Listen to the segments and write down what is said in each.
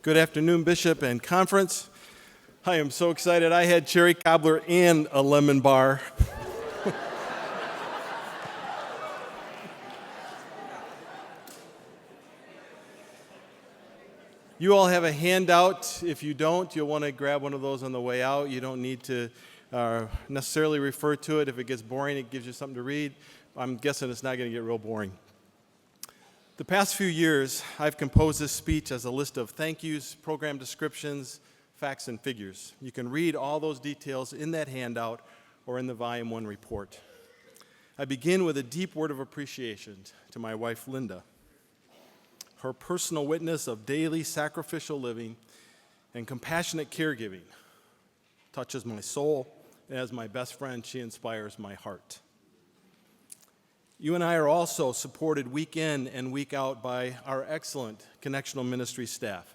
Good afternoon, Bishop and Conference. I am so excited. I had cherry cobbler and a lemon bar. You all have a handout. If you don't, you'll want to grab one of those on the way out. You don't need to necessarily refer to it. If it gets boring, it gives you something to read. I'm guessing it's not going to get real boring. The past few years, I've composed this speech as a list of thank yous, program descriptions, facts, and figures. You can read all those details in that handout or in the Volume 1 report. I begin with a deep word of appreciation to my wife, Linda. Her personal witness of daily sacrificial living and compassionate caregiving touches my soul, and as my best friend, she inspires my heart. You and I are also supported week in and week out by our excellent connectional ministry staff.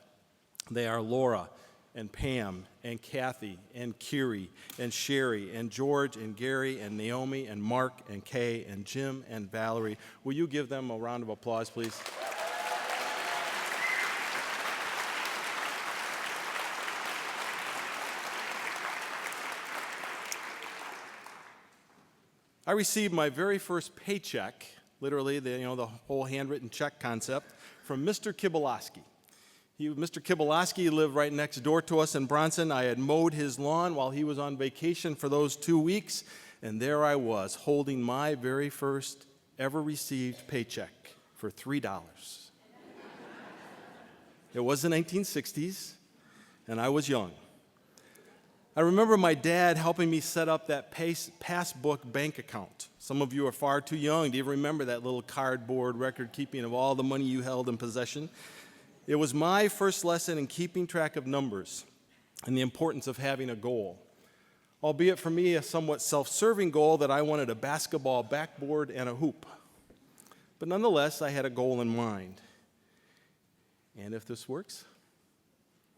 They are Laura and Pam and Kathy and Kiri and Sherry and George and Gary and Naomi and Mark and Kay and Jim and Valerie. Will you give them a round of applause, please? I received my very first paycheck, literally the whole handwritten check concept, from Mr. Kibolowski. Mr. Kibolowski lived right next door to us in Bronson. I had mowed his lawn while he was on vacation for those 2 weeks, and there I was holding my very first ever received paycheck for $3. It was the 1960s, and I was young. I remember my dad helping me set up that passbook bank account. Some of you are far too young to even remember that little cardboard record keeping of all the money you held in possession. It was my first lesson in keeping track of numbers and the importance of having a goal, albeit for me a somewhat self-serving goal that I wanted a basketball backboard and a hoop. But nonetheless, I had a goal in mind. And if this works,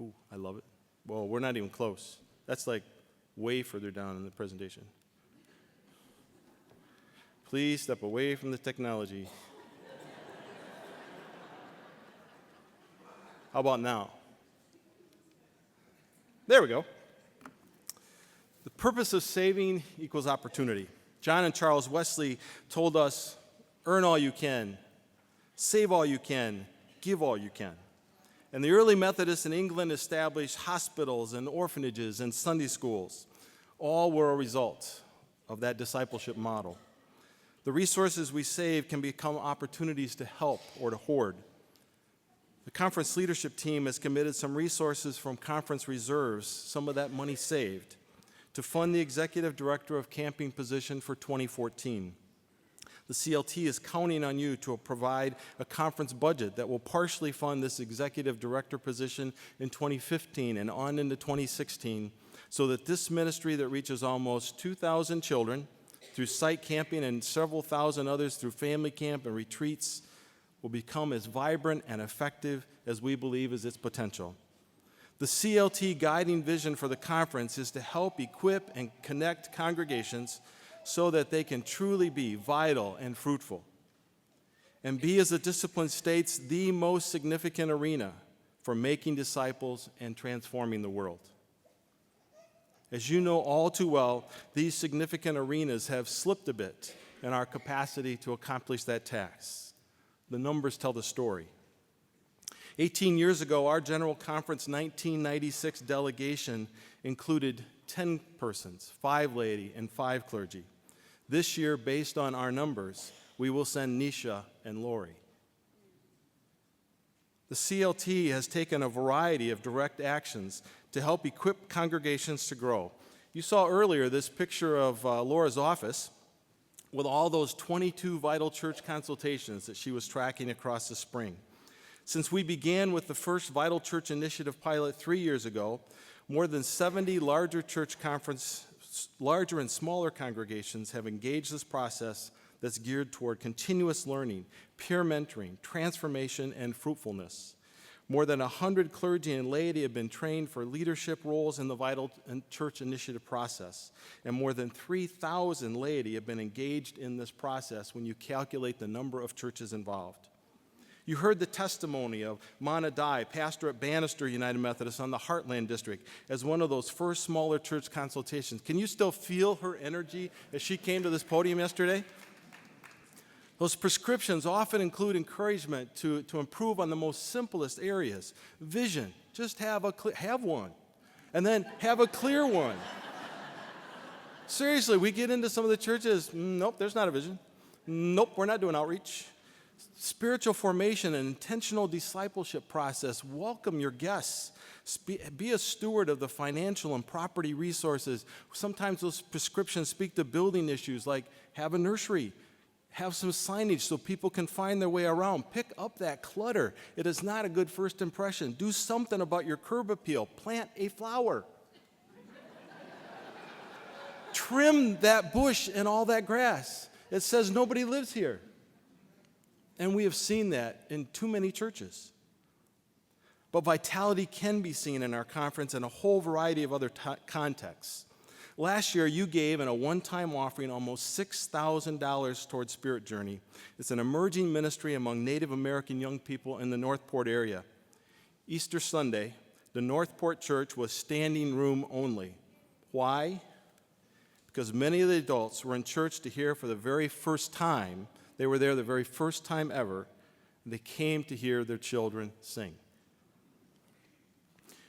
ooh, I love it. Well, we're not even close. That's like way further down in the presentation. Please step away from the technology. How about now? There we go. The purpose of saving equals opportunity. John and Charles Wesley told us, earn all you can, save all you can, give all you can. And the early Methodists in England established hospitals and orphanages and Sunday schools. All were a result of that discipleship model. The resources we save can become opportunities to help or to hoard. The conference leadership team has committed some resources from conference reserves, some of that money saved, to fund the executive director of camping position for 2014. The CLT is counting on you to provide a conference budget that will partially fund this executive director position in 2015 and on into 2016, so that this ministry that reaches almost 2,000 children through site camping and several thousand others through family camp and retreats will become as vibrant and effective as we believe is its potential. The CLT guiding vision for the conference is to help equip and connect congregations so that they can truly be vital and fruitful, and be, as the discipline states, the most significant arena for making disciples and transforming the world. As you know all too well, these significant arenas have slipped a bit in our capacity to accomplish that task. The numbers tell the story. 18 years ago, our General Conference 1996 delegation included 10 persons, 5 laity and 5 clergy. This year, based on our numbers, we will send Nisha and Lori. The CLT has taken a variety of direct actions to help equip congregations to grow. You saw earlier this picture of Laura's office with all those 22 vital church consultations that she was tracking across the spring. Since we began with the first Vital Church Initiative pilot 3 years ago, more than 70 larger and smaller congregations have engaged this process that's geared toward continuous learning, peer mentoring, transformation, and fruitfulness. More than 100 clergy and laity have been trained for leadership roles in the Vital Church Initiative process, and more than 3,000 laity have been engaged in this process when you calculate the number of churches involved. You heard the testimony of Mana Dai, pastor at Bannister United Methodist on the Heartland District, as one of those first smaller church consultations. Can you still feel her energy as she came to this podium yesterday? Those prescriptions often include encouragement to improve on the most simplest areas. Vision, just have one, and then have a clear one. Seriously, we get into some of the churches, nope, there's not a vision. Nope, we're not doing outreach. Spiritual formation and intentional discipleship process. Welcome your guests. Be a steward of the financial and property resources. Sometimes those prescriptions speak to building issues like have a nursery, have some signage so people can find their way around. Pick up that clutter. It is not a good first impression. Do something about your curb appeal. Plant a flower. Trim that bush and all that grass. It says nobody lives here. And we have seen that in too many churches. But vitality can be seen in our conference in a whole variety of other contexts. Last year, you gave in a one-time offering almost $6,000 towards Spirit Journey. It's an emerging ministry among Native American young people in the Northport area. Easter Sunday, the Northport Church was standing room only. Why? Because many of the adults were in church to hear for the very first time. They were there the very first time ever. And they came to hear their children sing.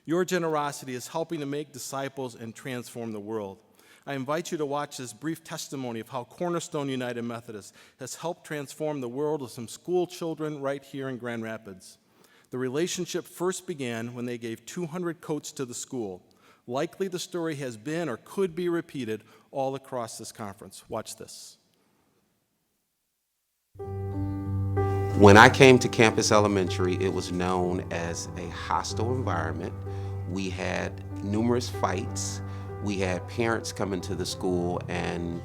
Your generosity is helping to make disciples and transform the world. I invite you to watch this brief testimony of how Cornerstone United Methodist has helped transform the world of some school children right here in Grand Rapids. The relationship first began when they gave 200 coats to the school. Likely the story has been or could be repeated all across this conference. Watch this. When I came to Campus Elementary, it was known as a hostile environment. We had numerous fights. We had parents coming to the school and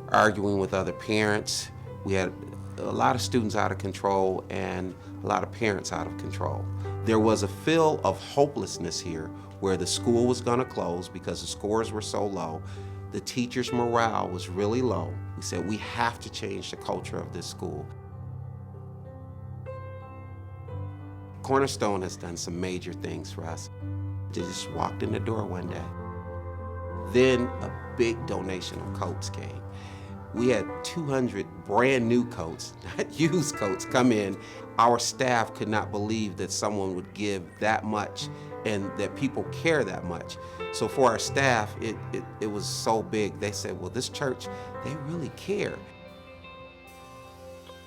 arguing with other parents. We had a lot of students out of control and a lot of parents out of control. There was a feel of hopelessness here where the school was going to close because the scores were so low. The teachers' morale was really low. We said, we have to change the culture of this school. Cornerstone has done some major things for us. They just walked in the door one day. Then a big donation of coats came. We had 200 brand new coats, not used coats, come in. Our staff could not believe that someone would give that much and that people care that much. So for our staff, it was so big. They said, well, this church, they really care.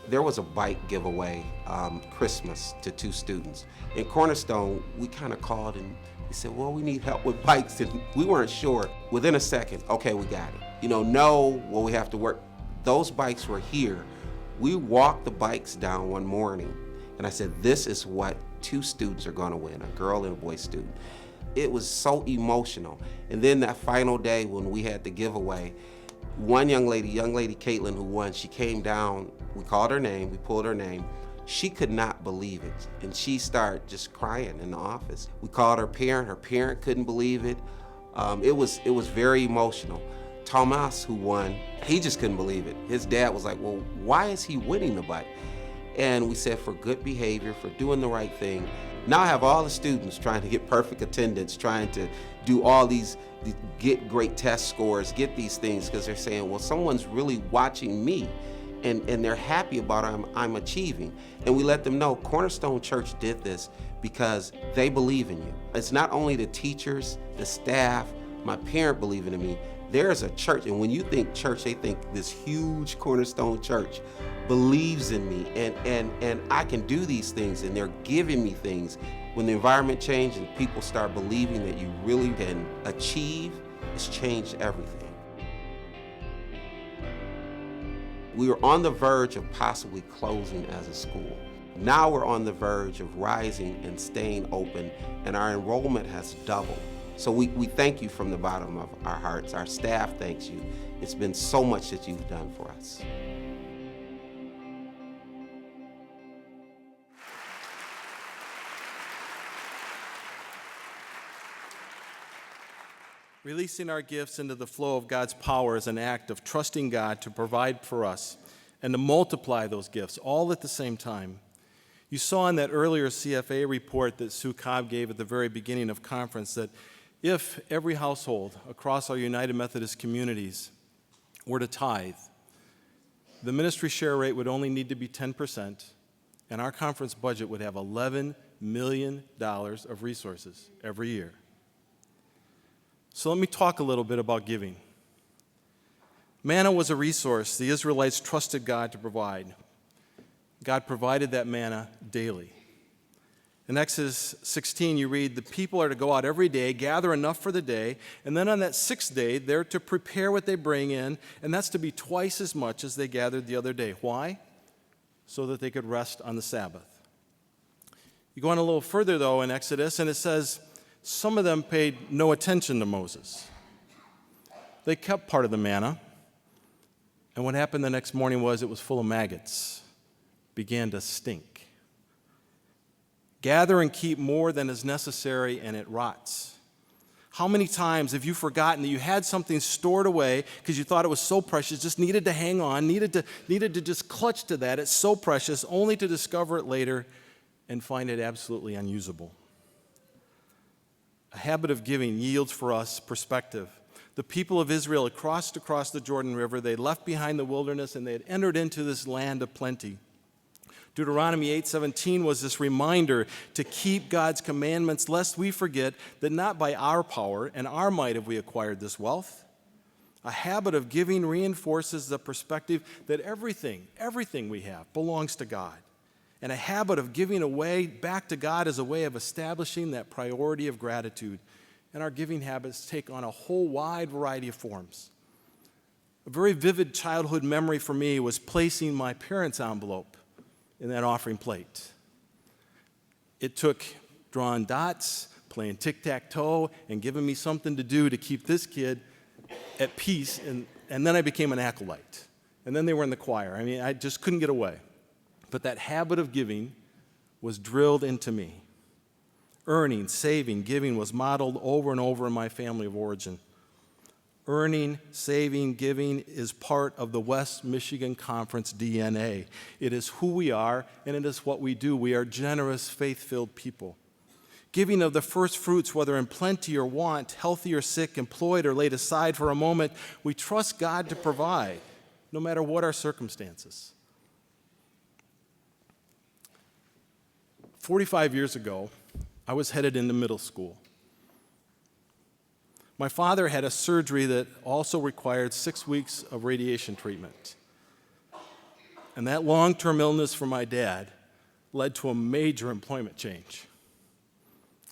There was a bike giveaway Christmas to 2 students. In Cornerstone, we kind of called and we said, well, we need help with bikes, and we weren't sure. Within a second, okay, we got it. Well, we have to work. Those bikes were here. We walked the bikes down one morning, and I said, this is what 2 students are gonna win, a girl and a boy student. It was so emotional. And then that final day when we had the giveaway, one young lady Caitlin, who won, she came down, we called her name, we pulled her name. She could not believe it, and she started just crying in the office. We called her parent couldn't believe it. It was very emotional. Thomas, who won, he just couldn't believe it. His dad was like, well, why is he winning the bike? And we said, for good behavior, for doing the right thing. Now I have all the students trying to get perfect attendance, trying to do all these, get great test scores, get these things, because they're saying, well, someone's really watching me, and they're happy about what I'm achieving. And we let them know Cornerstone Church did this because they believe in you. It's not only the teachers, the staff, my parent believing in me. There's a church, and when you think church, they think this huge Cornerstone Church believes in me, and I can do these things, and they're giving me things. When the environment changes and people start believing that you really can achieve, it's changed everything. We were on the verge of possibly closing as a school. Now we're on the verge of rising and staying open, and our enrollment has doubled. So we thank you from the bottom of our hearts. Our staff thanks you. It's been so much that you've done for us. Releasing our gifts into the flow of God's power is an act of trusting God to provide for us and to multiply those gifts all at the same time. You saw in that earlier CFA report that Sue Cobb gave at the very beginning of conference that if every household across our United Methodist communities were to tithe, the ministry share rate would only need to be 10%, and our conference budget would have $11 million of resources every year. So let me talk a little bit about giving. Manna was a resource the Israelites trusted God to provide. God provided that manna daily. In Exodus 16, you read, the people are to go out every day, gather enough for the day, and then on that sixth day, they're to prepare what they bring in, and that's to be twice as much as they gathered the other day. Why? So that they could rest on the Sabbath. You go on a little further, though, in Exodus, and it says some of them paid no attention to Moses. They kept part of the manna, and what happened the next morning was it was full of maggots, began to stink. Gather and keep more than is necessary, and it rots. How many times have you forgotten that you had something stored away because you thought it was so precious, just needed to hang on, needed to just clutch to that, it's so precious, only to discover it later and find it absolutely unusable? A habit of giving yields for us perspective. The people of Israel had crossed across the Jordan River, they left behind the wilderness, and they had entered into this land of plenty. Deuteronomy 8:17 was this reminder to keep God's commandments, lest we forget that not by our power and our might have we acquired this wealth. A habit of giving reinforces the perspective that everything we have belongs to God. And a habit of giving away back to God is a way of establishing that priority of gratitude. And our giving habits take on a whole wide variety of forms. A very vivid childhood memory for me was placing my parents' envelope in that offering plate. It took drawing dots, playing tic-tac-toe, and giving me something to do to keep this kid at peace, and then I became an acolyte. And then they were in the choir. I mean, I just couldn't get away. But that habit of giving was drilled into me. Earning, saving, giving was modeled over and over in my family of origin. Earning, saving, giving is part of the West Michigan Conference DNA. It is who we are, and it is what we do. We are generous, faith-filled people. Giving of the first fruits, whether in plenty or want, healthy or sick, employed or laid aside for a moment, we trust God to provide, no matter what our circumstances. 45 years ago, I was headed into middle school. My father had a surgery that also required 6 weeks of radiation treatment. And that long-term illness for my dad led to a major employment change.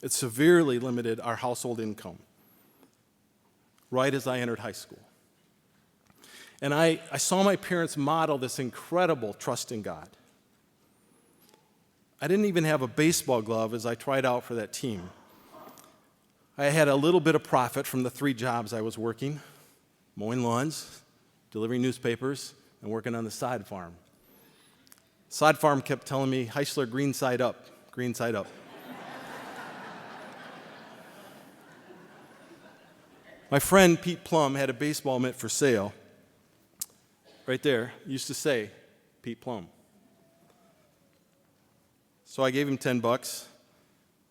It severely limited our household income right as I entered high school. And I saw my parents model this incredible trust in God. I didn't even have a baseball glove as I tried out for that team. I had a little bit of profit from the 3 jobs I was working, mowing lawns, delivering newspapers, and working on the side farm. Side farm kept telling me, Heisler, green side up, green side up. My friend Pete Plum had a baseball mitt for sale. Right there, used to say, Pete Plum. So I gave him $10,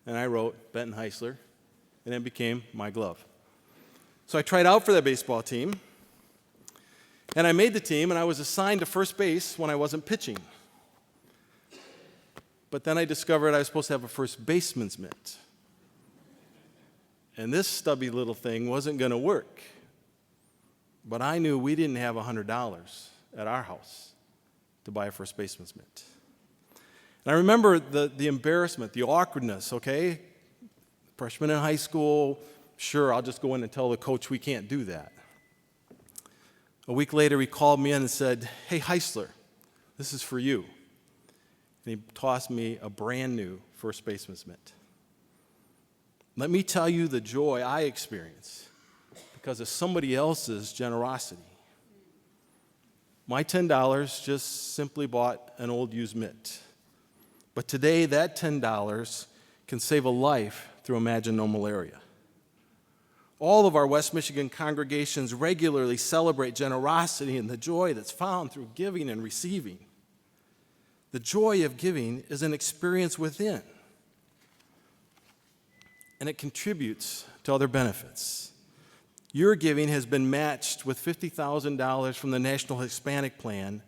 and I wrote Benton Heisler, and it became my glove. So I tried out for that baseball team, and I made the team, and I was assigned to first base when I wasn't pitching. But then I discovered I was supposed to have a first baseman's mitt. And this stubby little thing wasn't going to work. But I knew we didn't have $100 at our house to buy a first baseman's mitt. And I remember the embarrassment, the awkwardness, okay? Freshman in high school, sure, I'll just go in and tell the coach we can't do that. A week later, he called me in and said, hey, Heisler, this is for you. And he tossed me a brand new first baseman's mitt. Let me tell you the joy I experienced because of somebody else's generosity. My $10 just simply bought an old used mitt. But today, that $10 can save a life through Imagine No Malaria. All of our West Michigan congregations regularly celebrate generosity and the joy that's found through giving and receiving. The joy of giving is an experience within, and it contributes to other benefits. Your giving has been matched with $50,000 from the National Hispanic Plan.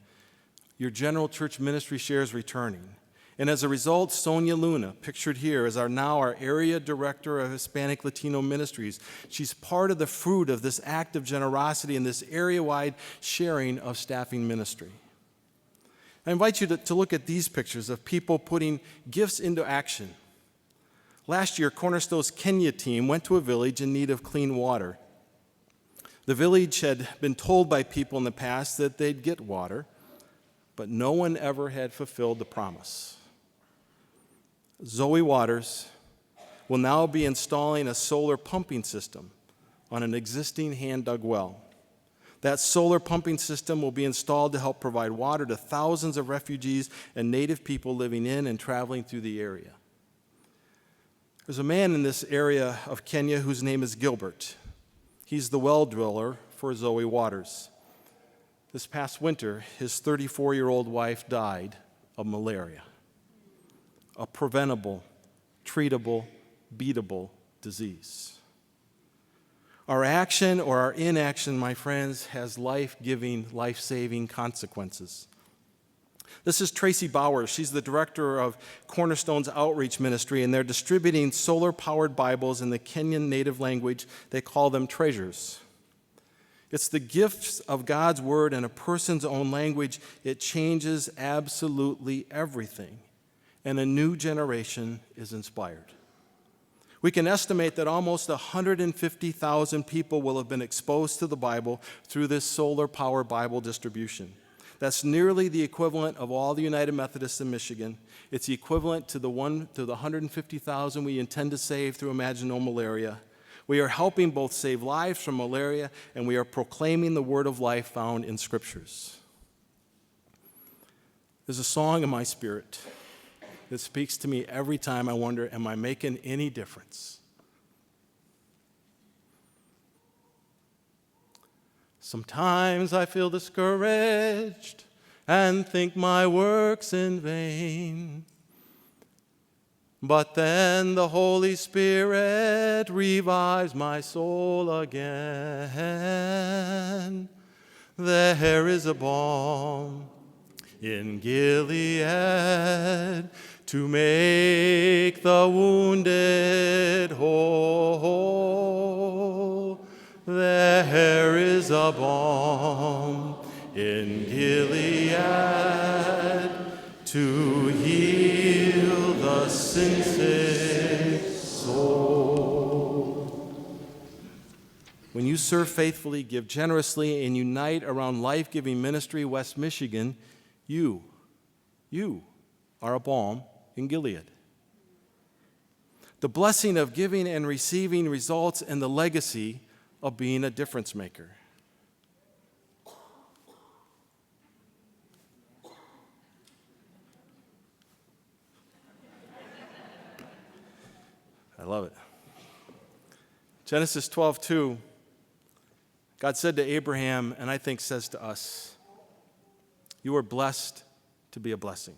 Your general church ministry share is returning. And as a result, Sonia Luna, pictured here, is our area director of Hispanic Latino Ministries. She's part of the fruit of this act of generosity and this area-wide sharing of staffing ministry. I invite you to look at these pictures of people putting gifts into action. Last year, Cornerstone's Kenya team went to a village in need of clean water. The village had been told by people in the past that they'd get water, but no one ever had fulfilled the promise. Zoe Waters will now be installing a solar pumping system on an existing hand-dug well. That solar pumping system will be installed to help provide water to thousands of refugees and native people living in and traveling through the area. There's a man in this area of Kenya whose name is Gilbert. He's the well driller for Zoe Waters. This past winter, his 34-year-old wife died of malaria, a preventable, treatable, beatable disease. Our action or our inaction, my friends, has life-giving, life-saving consequences. This is Tracy Bowers. She's the director of Cornerstone's outreach ministry, and they're distributing solar-powered Bibles in the Kenyan native language. They call them treasures. It's the gifts of God's word in a person's own language. It changes absolutely everything, and a new generation is inspired. We can estimate that almost 150,000 people will have been exposed to the Bible through this solar-powered Bible distribution. That's nearly the equivalent of all the United Methodists in Michigan. It's the equivalent to the 150,000 we intend to save through Imagine No Malaria. We are helping both save lives from malaria, and we are proclaiming the word of life found in Scriptures. There's a song in my spirit that speaks to me every time I wonder, am I making any difference? Sometimes I feel discouraged and think my work's in vain. But then the Holy Spirit revives my soul again. There is a balm in Gilead to make the wounded whole. There is a balm in Gilead to heal the sin-sick soul. When you serve faithfully, give generously, and unite around life-giving ministry, West Michigan, you are a balm in Gilead. The blessing of giving and receiving results in the legacy of being a difference maker. I love it. Genesis 12:2, God said to Abraham, and I think says to us, you are blessed to be a blessing.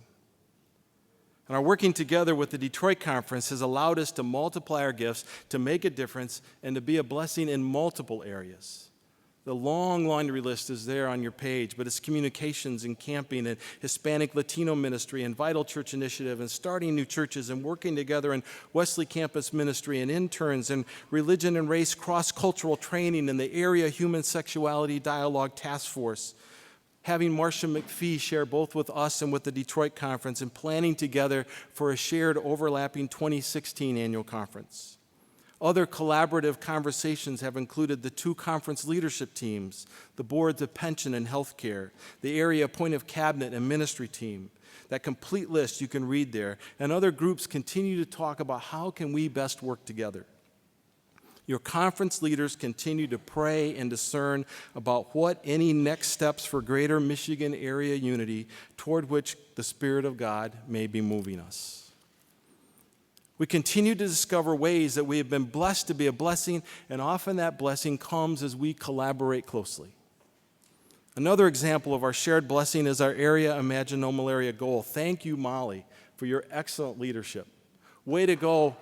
And our working together with the Detroit Conference has allowed us to multiply our gifts, to make a difference, and to be a blessing in multiple areas. The long laundry list is there on your page, but it's communications and camping and Hispanic Latino ministry and Vital Church Initiative and starting new churches and working together in Wesley Campus Ministry and interns and religion and race cross-cultural training in the Area Human Sexuality Dialogue Task Force. Having Marcia McPhee share both with us and with the Detroit Conference and planning together for a shared overlapping 2016 annual conference. Other collaborative conversations have included the two conference leadership teams, the boards of pension and healthcare, the area point of cabinet and ministry team. That complete list you can read there. And other groups continue to talk about how can we best work together. Your conference leaders continue to pray and discern about what any next steps for greater Michigan area unity toward which the Spirit of God may be moving us. We continue to discover ways that we have been blessed to be a blessing, and often that blessing comes as we collaborate closely. Another example of our shared blessing is our area Imagine No Malaria goal. Thank you, Molly, for your excellent leadership. Way to go.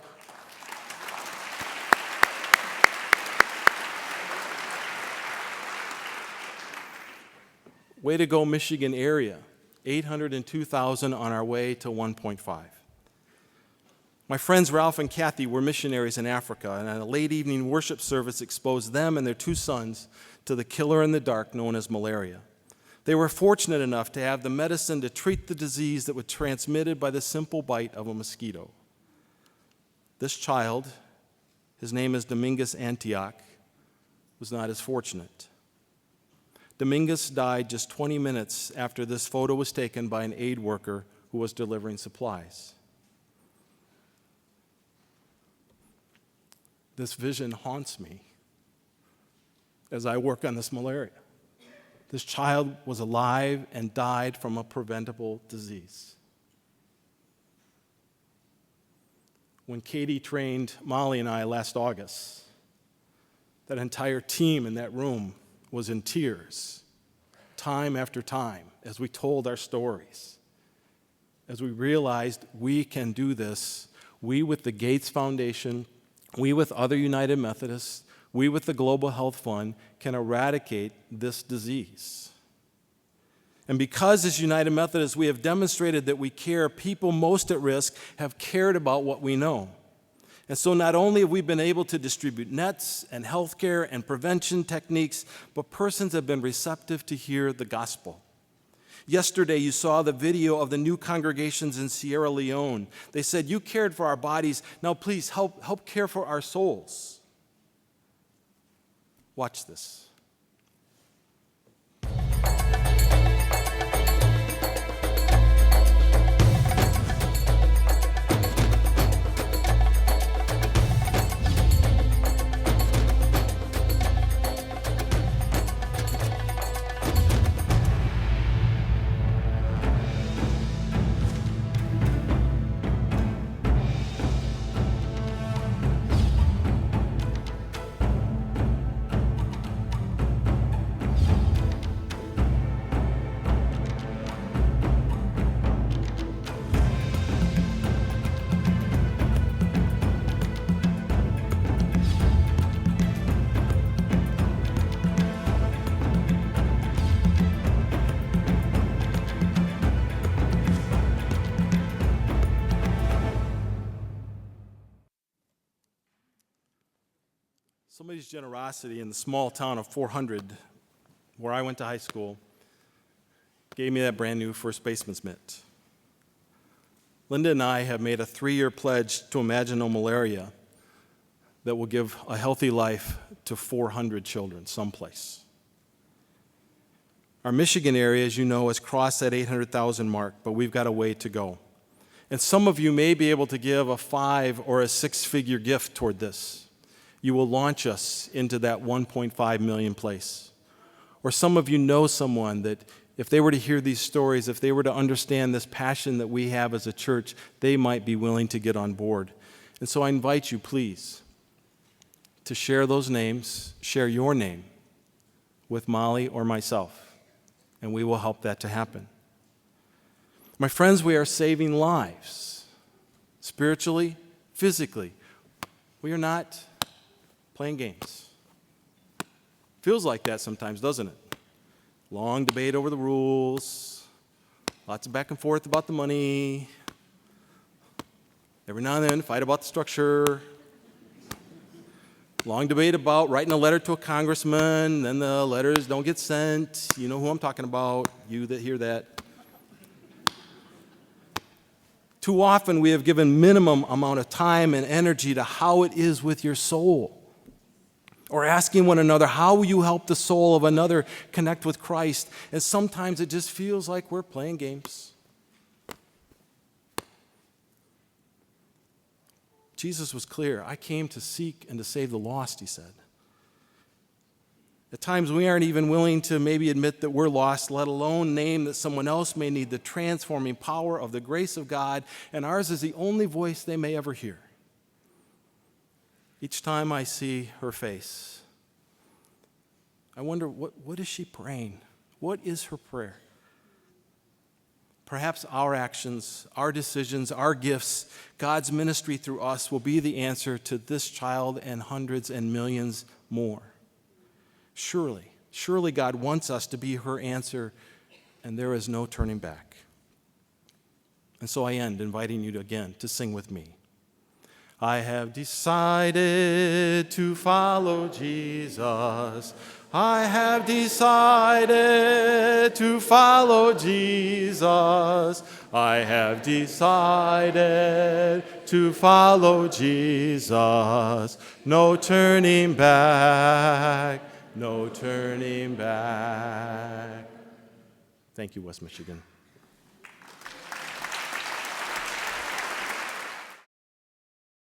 Way to go, Michigan area. 802,000 on our way to 1.5. My friends Ralph and Kathy were missionaries in Africa, and a late evening worship service exposed them and their 2 sons to the killer in the dark known as malaria. They were fortunate enough to have the medicine to treat the disease that was transmitted by the simple bite of a mosquito. This child, his name is Dominguez Antioch, was not as fortunate. Dominguez died just 20 minutes after this photo was taken by an aid worker who was delivering supplies. This vision haunts me as I work on this malaria. This child was alive and died from a preventable disease. When Katie trained Molly and I last August, that entire team in that room was in tears, time after time, as we told our stories, as we realized we can do this. We with the Gates Foundation, we with other United Methodists, we with the Global Health Fund can eradicate this disease. And because as United Methodists we have demonstrated that we care, people most at risk have cared about what we know. And so not only have we been able to distribute nets and healthcare and prevention techniques, but persons have been receptive to hear the gospel. Yesterday, you saw the video of the new congregations in Sierra Leone. They said, "You cared for our bodies, now please help care for our souls." Watch this. Somebody's generosity in the small town of 400, where I went to high school, gave me that brand new first baseman's mitt. Linda and I have made a 3-year pledge to Imagine No Malaria that will give a healthy life to 400 children someplace. Our Michigan area, as you know, has crossed that 800,000 mark, but we've got a way to go. And some of you may be able to give a 5 or a 6-figure gift toward this. You will launch us into that 1.5 million place. Or some of you know someone that if they were to hear these stories, if they were to understand this passion that we have as a church, they might be willing to get on board. And so I invite you, please, to share those names, share your name with Molly or myself, and we will help that to happen. My friends, we are saving lives, spiritually, physically. We are not playing games. Feels like that sometimes, doesn't it? Long debate over the rules, lots of back and forth about the money, every now and then fight about the structure, long debate about writing a letter to a congressman, then the letters don't get sent. You know who I'm talking about, you that hear that. Too often we have given minimum amount of time and energy to how it is with your soul. Or asking one another, how will you help the soul of another connect with Christ? And sometimes it just feels like we're playing games. Jesus was clear. I came to seek and to save the lost, he said. At times we aren't even willing to maybe admit that we're lost, let alone name that someone else may need the transforming power of the grace of God, and ours is the only voice they may ever hear. Each time I see her face, I wonder, what is she praying? What is her prayer? Perhaps our actions, our decisions, our gifts, God's ministry through us will be the answer to this child and hundreds and millions more. Surely God wants us to be her answer, and there is no turning back. And so I end inviting you again to sing with me. I have decided to follow Jesus. I have decided to follow Jesus. I have decided to follow Jesus. No turning back, no turning back. Thank you, West Michigan.